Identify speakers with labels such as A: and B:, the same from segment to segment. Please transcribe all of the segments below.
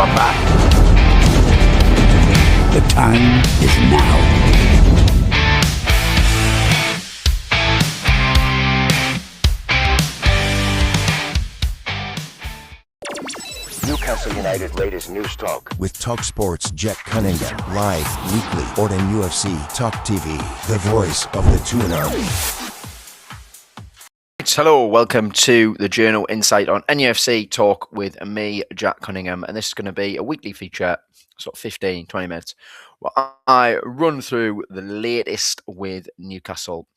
A: are back. The time is now.
B: Newcastle United latest news talk.
C: With TalkSport's Jet Cunningham, live, weekly, on NUFC Talk TV, the voice of the Toon Army.
D: Hello, welcome to the JOURNO Insight on NUFC Talk with me, Jack Cunningham, and this is going to be a weekly feature, sort of 15, 20 minutes, where I run through the latest with Newcastle,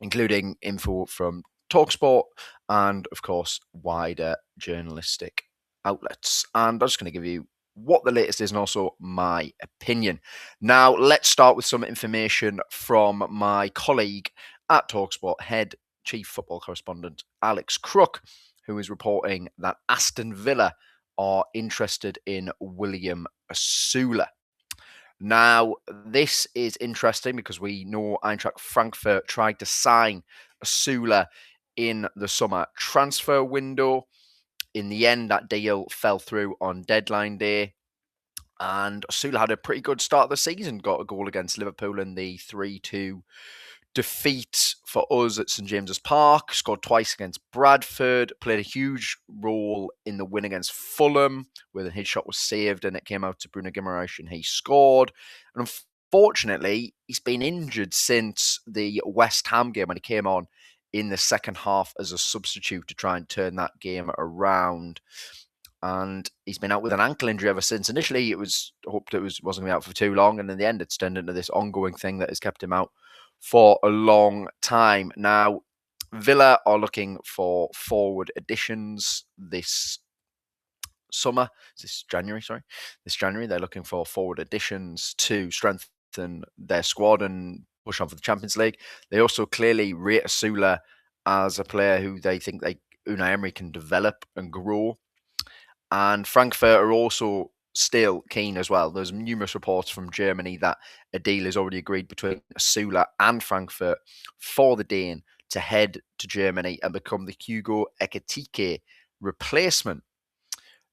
D: including info from TalkSport and, of course, wider journalistic outlets. And I'm just going to give you what the latest is and also my opinion. Now, let's start with some information from my colleague at TalkSport, head chief football correspondent Alex Crook, who is reporting that Aston Villa are interested in William Osula. Now, this is interesting because we know Eintracht Frankfurt tried to sign Osula in the summer transfer window. In the end, that deal fell through on deadline day. And Osula had a pretty good start of the season, got a goal against Liverpool in the 3-2 defeat for us at St James's Park, scored twice against Bradford, played a huge role in the win against Fulham, where his shot was saved and it came out to Bruno Guimaraes and he scored. And unfortunately, he's been injured since the West Ham game when he came on in the second half as a substitute to try and turn that game around. And he's been out with an ankle injury ever since. Initially, it was hoped it wasn't going to be out for too long, and in the end, it's turned into this ongoing thing that has kept him out for a long time. Now, Villa are looking for forward additions this January. They're looking for forward additions to strengthen their squad and push on for the Champions League. They also clearly rate Osula as a player who they think Unai Emery can develop and grow. And Frankfurt are also still keen as well. There's numerous reports from Germany that a deal is already agreed between Osula and Frankfurt for the Dane to head to Germany and become the Hugo Ekitike replacement.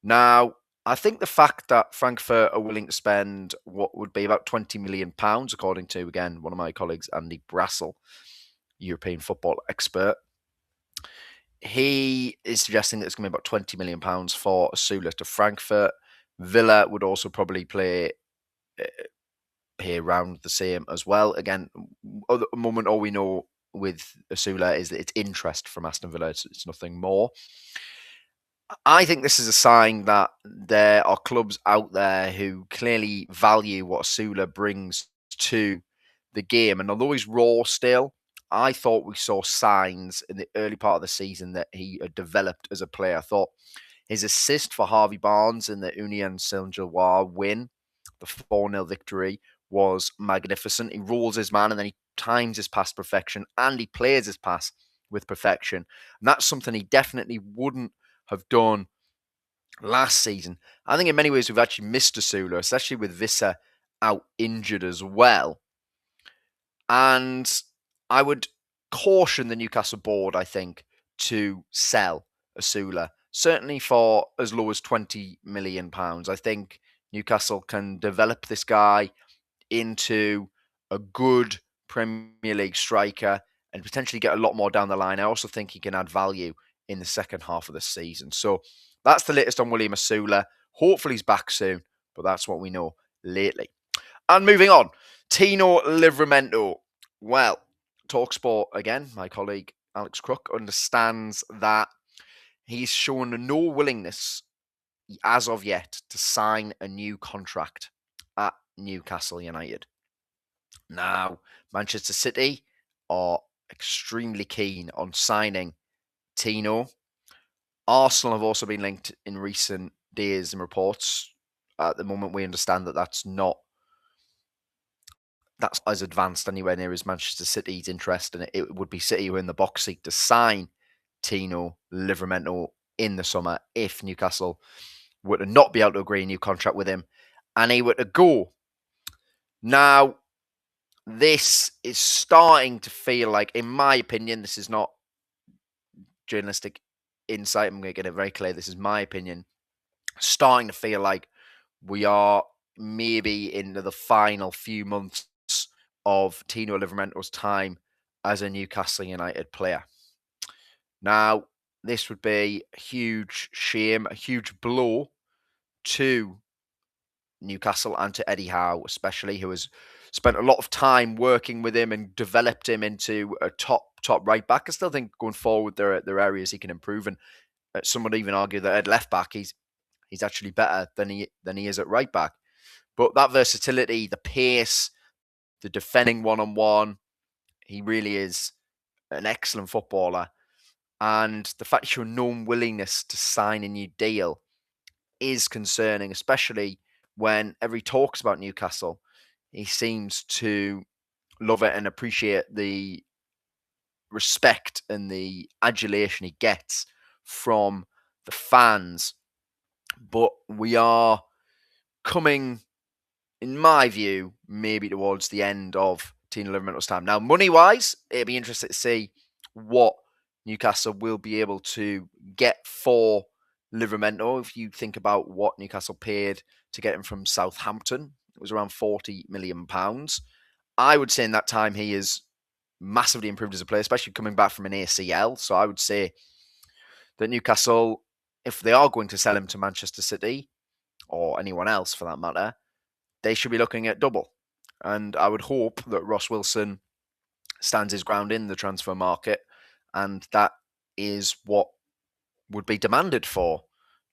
D: Now, I think the fact that Frankfurt are willing to spend what would be about £20 million, according to, again, one of my colleagues, Andy Brassel, European football expert, he is suggesting that it's going to be about £20 million for Osula to Frankfurt. Villa would also probably pay around the same as well. Again, at the moment, all we know with Osula is that it's interest from Aston Villa. It's nothing more. I think this is a sign that there are clubs out there who clearly value what Osula brings to the game. And although he's raw still, I thought we saw signs in the early part of the season that he had developed as a player. I thought his assist for Harvey Barnes in the Union Saint-Gilloise win, the 4-0 victory, was magnificent. He rolls his man and then he times his pass perfection and he plays his pass with perfection. And that's something he definitely wouldn't have done last season. I think in many ways we've actually missed Osula, especially with Visser out injured as well. And I would caution the Newcastle board, I think, to sell Osula. Certainly for as low as £20 million. I think Newcastle can develop this guy into a good Premier League striker and potentially get a lot more down the line. I also think he can add value in the second half of the season. So that's the latest on William Osula. Hopefully he's back soon, but that's what we know lately. And moving on, Tino Livramento. Well, TalkSport, again, my colleague Alex Crook, understands that he's shown no willingness as of yet to sign a new contract at Newcastle United. Now, Manchester City are extremely keen on signing Tino. Arsenal have also been linked in recent days and reports. At the moment, we understand that that's as advanced anywhere near as Manchester City's interest, and it would be City who are in the box seat to sign Tino Livramento in the summer if Newcastle were to not be able to agree a new contract with him and he were to go. Now, this is starting to feel like, in my opinion, this is not journalistic insight. I'm going to get it very clear. This is my opinion. Starting to feel like we are maybe into the final few months of Tino Livramento's time as a Newcastle United player. Now, this would be a huge shame, a huge blow to Newcastle and to Eddie Howe, especially, who has spent a lot of time working with him and developed him into a top right back. I still think going forward there are areas he can improve, and some would even argue that at left back he's actually better than he is at right back. But that versatility, the pace, the defending one-on-one, he really is an excellent footballer. And the fact he showed no willingness to sign a new deal is concerning, especially whenever he talks about Newcastle, he seems to love it and appreciate the respect and the adulation he gets from the fans. But we are coming, in my view, maybe towards the end of Tino Livramento's time. Now, money-wise, it'll be interesting to see what Newcastle will be able to get for Livramento. If you think about what Newcastle paid to get him from Southampton, it was around £40 million. I would say in that time he has massively improved as a player, especially coming back from an ACL. So I would say that Newcastle, if they are going to sell him to Manchester City, or anyone else for that matter, they should be looking at double. And I would hope that Ross Wilson stands his ground in the transfer market, and that is what would be demanded for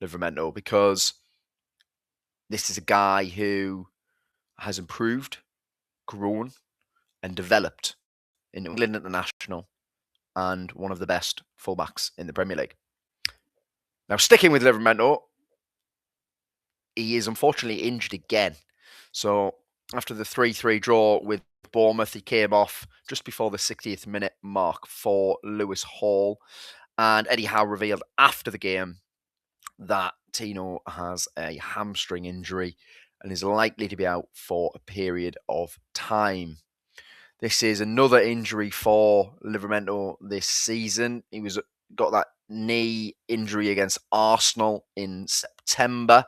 D: Livramento, because this is a guy who has improved, grown, and developed in England international and one of the best fullbacks in the Premier League. Now, sticking with Livramento, he is unfortunately injured again. So after the 3-3 draw with Bournemouth, he came off just before the 60th minute mark for Lewis Hall. And Eddie Howe revealed after the game that Tino has a hamstring injury and is likely to be out for a period of time. This is another injury for Livramento this season. He got that knee injury against Arsenal in September,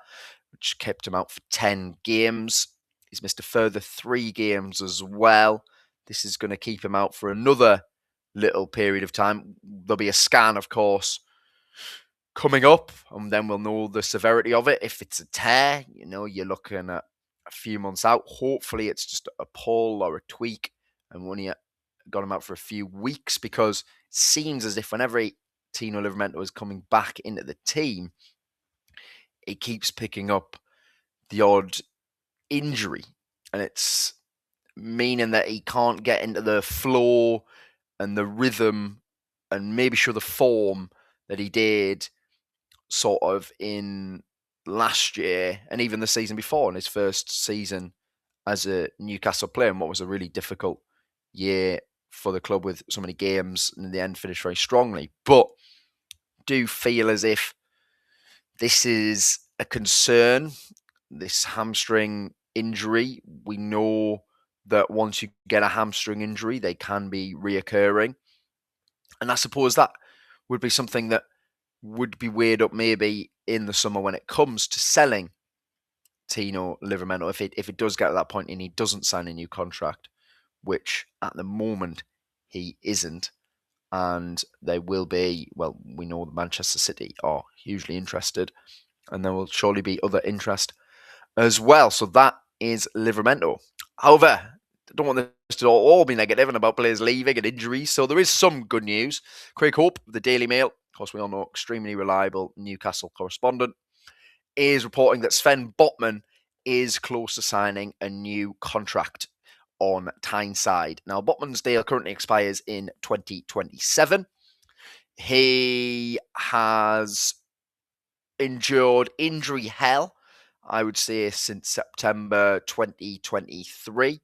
D: which kept him out for 10 games. He's missed a further 3 games as well. This is going to keep him out for another little period of time. There'll be a scan, of course, coming up, and then we'll know the severity of it. If it's a tear, you're looking at a few months out. Hopefully it's just a pull or a tweak, and we only got him out for a few weeks, because it seems as if whenever Tino Livramento is coming back into the team, he keeps picking up the odd injury, and it's meaning that he can't get into the flow and the rhythm and maybe show the form that he did sort of in last year and even the season before, in his first season as a Newcastle player, and what was a really difficult year for the club with so many games, and in the end finished very strongly. But do feel as if this is a concern, this hamstring injury. We know that once you get a hamstring injury, they can be reoccurring. And I suppose that would be something that would be weighed up maybe in the summer when it comes to selling Tino Livramento, if it does get to that point and he doesn't sign a new contract, which at the moment he isn't. And they will be, well, we know Manchester City are hugely interested, and there will surely be other interest as well. So that is Livramento. However, I don't want this to all be negative and about players leaving and injuries. So there is some good news. Craig Hope of the Daily Mail, of course we all know, extremely reliable Newcastle correspondent, is reporting that Sven Botman is close to signing a new contract on Tyneside. Now, Botman's deal currently expires in 2027. He has endured injury hell, I would say, since September 2023,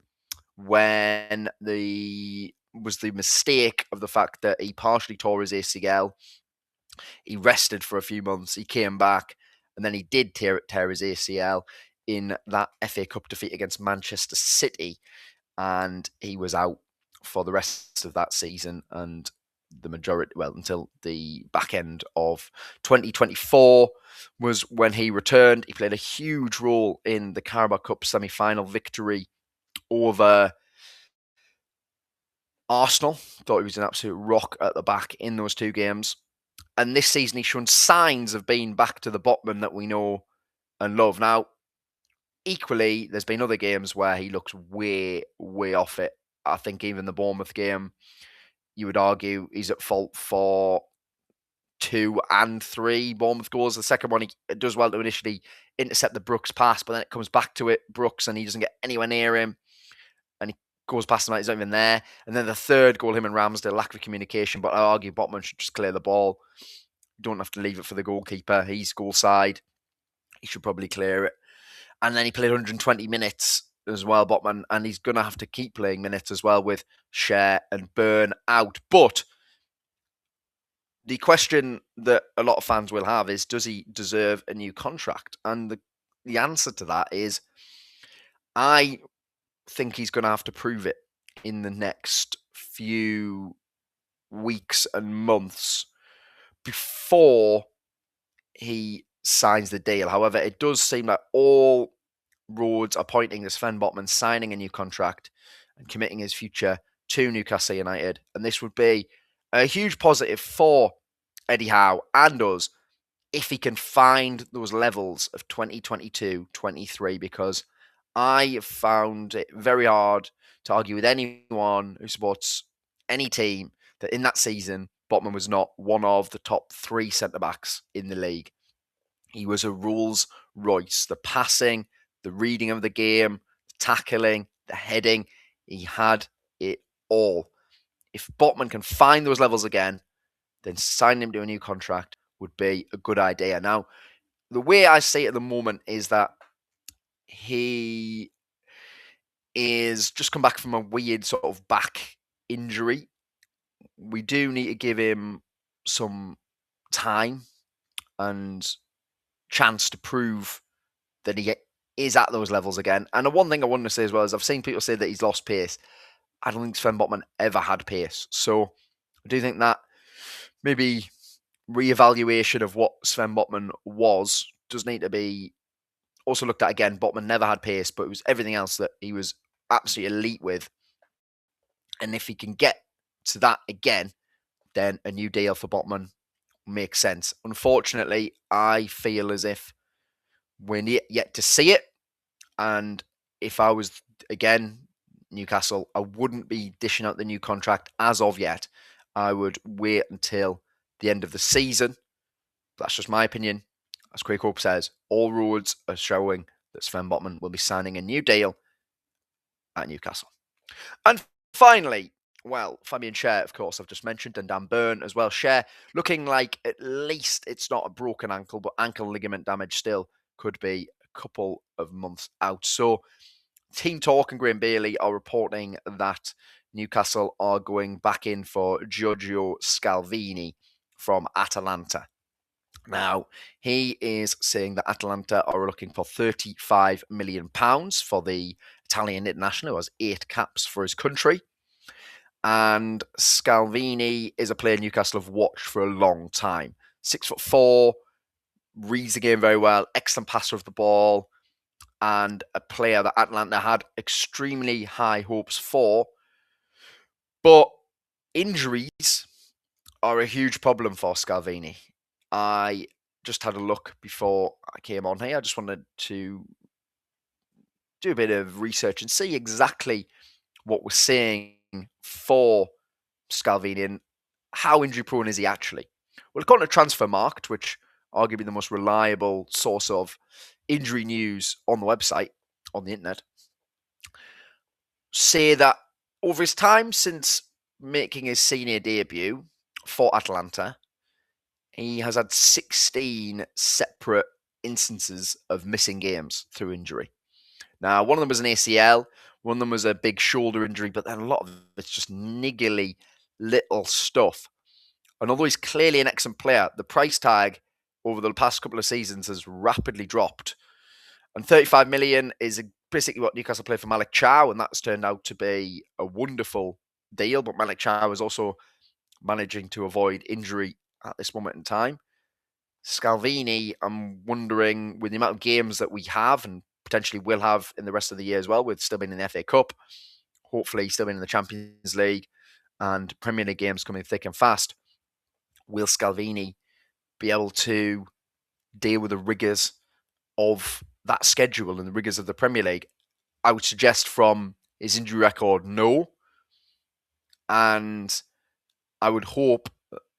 D: when was the mistake of the fact that he partially tore his ACL. He rested for a few months, he came back, and then he did tear his ACL in that FA Cup defeat against Manchester City, and he was out for the rest of that season and the majority, well, until the back end of 2024 was when he returned. He played a huge role in the Carabao Cup semi-final victory over Arsenal. Thought he was an absolute rock at the back in those two games. And this season he's shown signs of being back to the Botman that we know and love. Now, equally, there's been other games where he looks way, way off it. I think even the Bournemouth game, you would argue he's at fault for 2 and 3 Bournemouth goals. The second one, he does well to initially intercept the Brooks pass, but then it comes back to it, Brooks, and he doesn't get anywhere near him. And he goes past him, he's not even there. And then the third goal, him and Ramsdale, lack of communication, but I argue Botman should just clear the ball. You don't have to leave it for the goalkeeper. He's goal side. He should probably clear it. And then he played 120 minutes as well, Botman, and he's going to have to keep playing minutes as well with Schär and Burn out. But the question that a lot of fans will have is, does he deserve a new contract? And the answer to that is, I think he's going to have to prove it in the next few weeks and months before he signs the deal. However, it does seem like all roads are pointing to Sven Botman signing a new contract and committing his future to Newcastle United. And this would be a huge positive for Eddie Howe and us if he can find those levels of 2022-23, because I found it very hard to argue with anyone who supports any team that in that season, Botman was not one of the top 3 centre-backs in the league. He was a Rolls Royce. The passing, the reading of the game, the tackling, the heading, he had it all. If Botman can find those levels again, then signing him to a new contract would be a good idea. Now, the way I see it at the moment is that he is just come back from a weird sort of back injury. We do need to give him some time and chance to prove that he is at those levels again. And the one thing I want to say as well is I've seen people say that he's lost pace. I don't think Sven Botman ever had pace. So I do think that maybe reevaluation of what Sven Botman was does need to be also looked at again. Botman never had pace, but it was everything else that he was absolutely elite with. And if he can get to that again, then a new deal for Botman makes sense. Unfortunately, I feel as if we're yet to see it. And if I was, again, Newcastle, I wouldn't be dishing out the new contract as of yet. I would wait until the end of the season. That's just my opinion. As Craig Hope says, all roads are showing that Sven Botman will be signing a new deal at Newcastle. And finally, well, Fabian Schär, of course, I've just mentioned, and Dan Burn as well. Schär looking like at least it's not a broken ankle, but ankle ligament damage still could be a couple of months out. So Team Talk and Graham Bailey are reporting that Newcastle are going back in for Giorgio Scalvini from Atalanta. Now, he is saying that Atalanta are looking for £35 million for the Italian international who has 8 caps for his country. And Scalvini is a player Newcastle have watched for a long time. 6'4", reads the game very well, excellent passer of the ball, and a player that Atalanta had extremely high hopes for. But injuries are a huge problem for Scalvini. I just had a look before I came on here. I just wanted to do a bit of research and see exactly what we're seeing for Scalvini and how injury prone is he actually. Well, according to Transfermarkt, which arguably the most reliable source of injury news on the website, on the internet, say that over his time since making his senior debut for Atalanta, he has had 16 separate instances of missing games through injury. Now, one of them was an ACL, one of them was a big shoulder injury, but then a lot of it's just niggly little stuff. And although he's clearly an excellent player, the price tag over the past couple of seasons has rapidly dropped. And 35 million is basically what Newcastle played for Malik Chow, and that's turned out to be a wonderful deal. But Malik Chow has also managing to avoid injury at this moment in time. Scalvini, I'm wondering, with the amount of games that we have and potentially will have in the rest of the year as well, with still being in the FA Cup, hopefully still being in the Champions League, and Premier League games coming thick and fast, will Scalvini be able to deal with the rigours of that schedule and the rigours of the Premier League? I would suggest from his injury record, no. And I would hope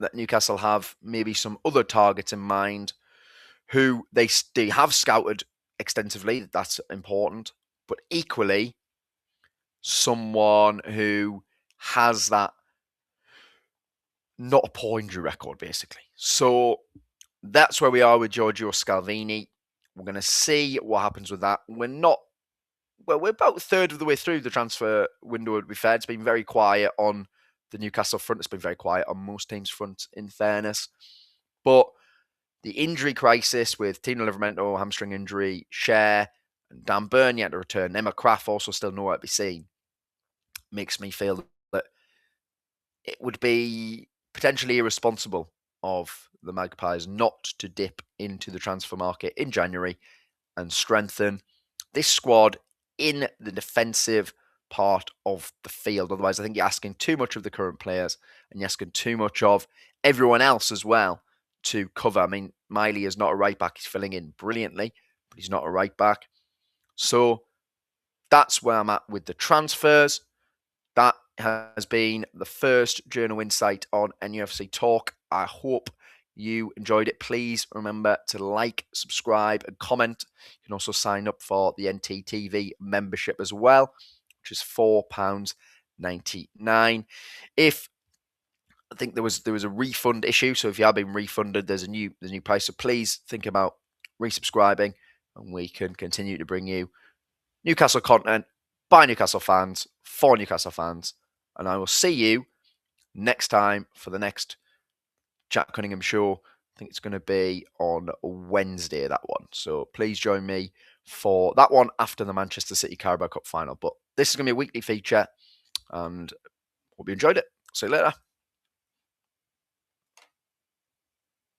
D: that Newcastle have maybe some other targets in mind who they have scouted extensively. That's important. But equally, someone who has that not a poor injury record, basically. So that's where we are with Giorgio Scalvini. We're going to see what happens with that. We're about a third of the way through the transfer window, to be fair. It's been very quiet on the Newcastle front. It's been very quiet on most teams' front, in fairness. But the injury crisis with Tino Livramento, hamstring injury, Cher, and Dan Burn yet to return, Emma Craft also still nowhere to be seen, makes me feel that it would be potentially irresponsible of the Magpies not to dip into the transfer market in January and strengthen this squad in the defensive part of the field. Otherwise, I think you're asking too much of the current players and you're asking too much of everyone else as well to cover. I mean, Miley is not a right back. He's filling in brilliantly, but he's not a right back. So that's where I'm at with the transfers. That has been the first Journo Insight on NUFC Talk. I hope you enjoyed it. Please remember to like, subscribe, and comment. You can also sign up for the NTTV membership as well, which is £4.99. If I think there was a refund issue, so if you have been refunded, there's a new price. So please think about resubscribing, and we can continue to bring you Newcastle content by Newcastle fans for Newcastle fans. And I will see you next time for the next Jack Cunningham show. I think it's going to be on Wednesday, that one. So please join me for that one after the Manchester City Carabao Cup final. But this is going to be a weekly feature, and hope you enjoyed it. See you later.